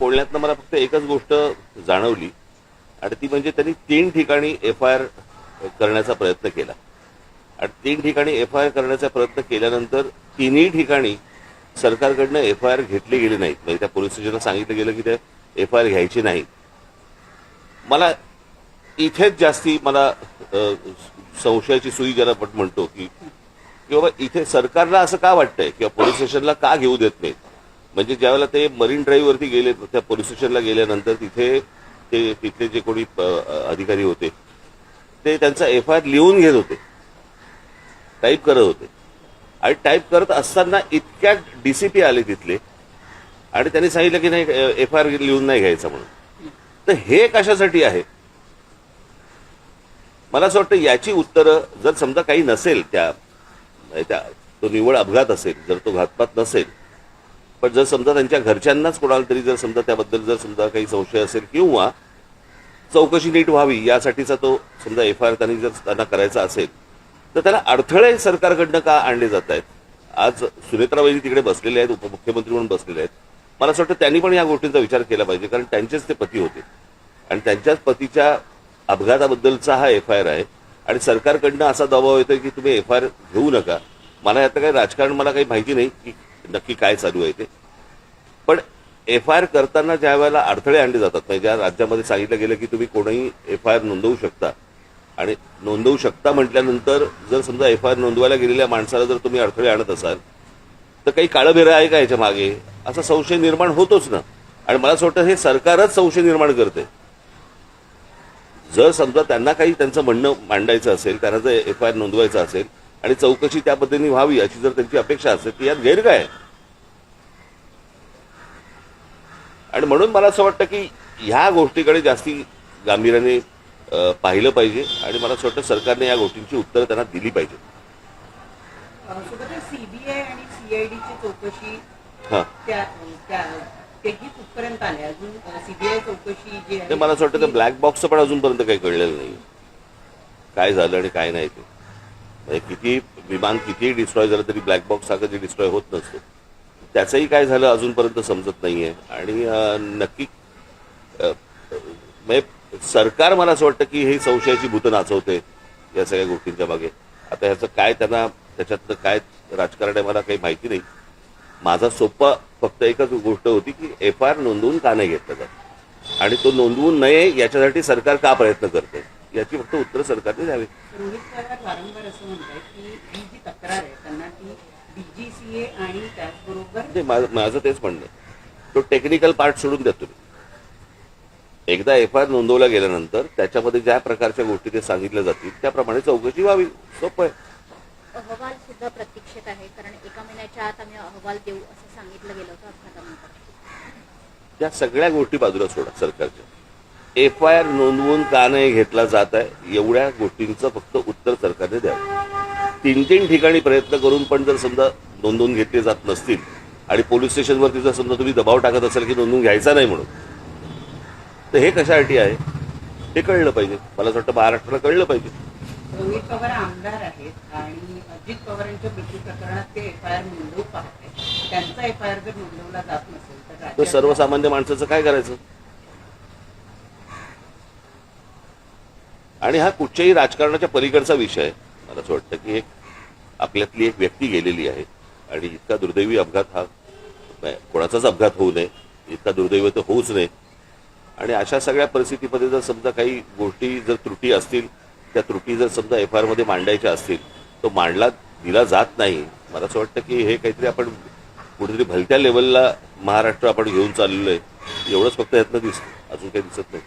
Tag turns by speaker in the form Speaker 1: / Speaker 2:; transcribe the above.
Speaker 1: बोलण्यातनं मला फक्त एकच गोष्ट जाणवली आणि ती म्हणजे त्यांनी 3 ठिकाणी FIR करण्याचा प्रयत्न केला आणि 3 ठिकाणी FIR करण्याचा प्रयत्न केल्यानंतर तिन्ही ठिकाणी सरकारकडनं FIR घेतले गेले नाहीत. म्हणजे त्या पोलीस स्टेशनला सांगितलं गेलं की ते FIR घ्यायची नाही. मला इथेच जास्ती मला संशयाची सुई ज्याला आपण म्हणतो की बाबा इथे सरकारला असं का वाटतंय किंवा पोलीस स्टेशनला का घेऊ देत नाहीत. म्हणजे ज्यावेळेला ते मरीन ड्राईव्हवरती गेले त्या पोलीस स्टेशनला गेल्यानंतर तिथले जे कोणी अधिकारी होते ते त्यांचा FIR लिहून घेत होते, टाईप करत होते आणि टाईप करत असताना इतक्या DCP आले तिथले आणि त्यांनी सांगितलं की नाही FIR लिहून नाही घ्यायचा म्हणून. तर हे कशासाठी आहे मला असं वाटतं याची उत्तरं जर समजा काही नसेल त्या तो निव्वळ अपघात असेल, जर तो घातपात नसेल, पण जर समजा त्यांच्या घरच्यांनाच कोणाला तरी जर समजा त्याबद्दल जर समजा काही संशय असेल किंवा चौकशी नीट व्हावी यासाठीचा तो समजा FIR त्यांना करायचा असेल तर त्याला अडथळे सरकारकडनं का आणले जात आहेत. आज सुनेत्राबाई तिकडे बसलेले आहेत, उपमुख्यमंत्री म्हणून बसलेले आहेत. मला असं वाटतं त्यांनी पण या गोष्टींचा विचार केला पाहिजे कारण त्यांचेच ते पती होते आणि त्यांच्याच पतीच्या अपघाताबद्दलचा हा FIR आहे आणि सरकारकडनं असा दबाव येतोय की तुम्ही FIR घेऊ नका. मला यात काही राजकारण मला काही माहिती नाही की नक्की काय चालू आहे ते, पण FIR करताना ज्या वेळेला अडथळे आणले जातात म्हणजे ज्या राज्यामध्ये सांगितलं गेलं की तुम्ही कोणीही FIR नोंदवू शकता आणि नोंदवू शकता म्हटल्यानंतर जर समजा FIR नोंदवायला गेलेल्या माणसाला जर तुम्ही अडथळे आणत असाल तर काही काळबेरं आहे का याच्या मागे असा संशय निर्माण होतोच ना. आणि मला असं वाटतं हे सरकारच संशय निर्माण करते. जर समजा त्यांना काही त्यांचं म्हणणं मांडायचं असेल, त्यांना जर FIR नोंदवायचं असेल आणि चौकशी त्या पद्धतीने व्हावी अशी जर त्यांची अपेक्षा असेल तर यात गैर काय. आणि म्हणून मला असं वाटतं की ह्या गोष्टीकडे जास्ती गांभीर्याने पाहिलं पाहिजे आणि मला असं वाटतं सरकारने या गोष्टींची उत्तरं त्यांना दिली पाहिजे.
Speaker 2: CBI आणि CIDची चौकशी तेही कुठपर्यंत आले अजून CBI चौकशी जी आहे
Speaker 1: मला असं वाटतं की ब्लॅक बॉक्सचं पण अजूनपर्यंत काही कळलेलं नाही काय झालं आणि काय नाही ते. म्हणजे किती विमान कितीही डिस्ट्रॉय झालं तरी ब्लॅक बॉक्स हा कधी डिस्ट्रॉय होत नसतो. त्याचंही काय झालं अजूनपर्यंत समजत नाहीये आणि नक्की म्हणजे सरकार मला असं वाटतं की हे संशयाची भूतं नाचवते या सगळ्या गोष्टींच्या मागे. आता ह्याचं काय त्यांना त्याच्यातलं काय राजकारण आहे मला काही माहिती नाही. माझा सोपा फक्त एकच गोष्ट होती की FIR नोंदवून का नाही घेतलं जात आणि तो नोंदवून नये याच्यासाठी सरकार का प्रयत्न करते याची फक्त उत्तर सरकारने द्यावी.
Speaker 2: रोहित पवार वारंवार असं म्हणतात की ही जी तक्रार आहे त्यांना ती DGCA आणि त्याचबरोबर
Speaker 1: माझं तेच म्हणणं आहे तो टेक्निकल पार्ट सोडून द्या तुम्ही. एकदा FIR नोंदवला गेल्यानंतर त्याच्यामध्ये ज्या प्रकारच्या गोष्टी ते सांगितल्या जातील त्याप्रमाणे चौकशी व्हावी. सोपं आहे.
Speaker 3: अहवाल सुद्धा प्रतीक्षेत आहे कारण 1 महिन्याच्या आत आम्ही अहवाल देऊ असं सांगितलं गेलं होतं अपघातानंतर.
Speaker 1: या सगळ्या गोष्टी बाजूला सोडा सरकारच्या. FIR नोंदवून का नाही घेतला जात आहे एवढ्या गोष्टींचं फक्त उत्तर सरकारने द्यावं. 3 ठिकाणी प्रयत्न करून पण जर समजा नोंदवून घेतले जात नसतील आणि पोलीस स्टेशनवरती जर समजा तुम्ही दबाव टाकत असाल की नोंदवून घ्यायचा नाही म्हणून तर हे कशासाठी आहे हे कळलं पाहिजे. मला असं वाटतं महाराष्ट्राला कळलं पाहिजे.
Speaker 2: रोहित पवार आमदार आहेत आणि अजित पवारांच्या मृत्यू प्रकरणात ते FIR नोंदवू पाहत त्यांचा FIR जर नोंदवला जात नसेल
Speaker 1: तर सर्वसामान्य माणसाचं काय करायचं. आणि हा कुठच्याही राजकारणाच्या पलीकडचा विषय आहे. मला असं वाटतं की आपल्यातली एक व्यक्ती गेलेली आहे आणि इतका दुर्दैवी अपघात हा कोणाचाच अपघात होऊ नये, इतका दुर्दैवी तर होऊच नये. आणि अशा सगळ्या परिस्थितीमध्ये जर समजा काही गोष्टी जर त्रुटी असतील त्या त्रुटी जर समजा FIR मध्ये मांडायच्या असतील तो मांडला दिला जात नाही. मला असं वाटतं की हे काहीतरी आपण कुठेतरी भलत्या लेवलला महाराष्ट्र आपण घेऊन चाललेलो आहे एवढंच फक्त यातनं दिसतं, अजून काही दिसत नाही.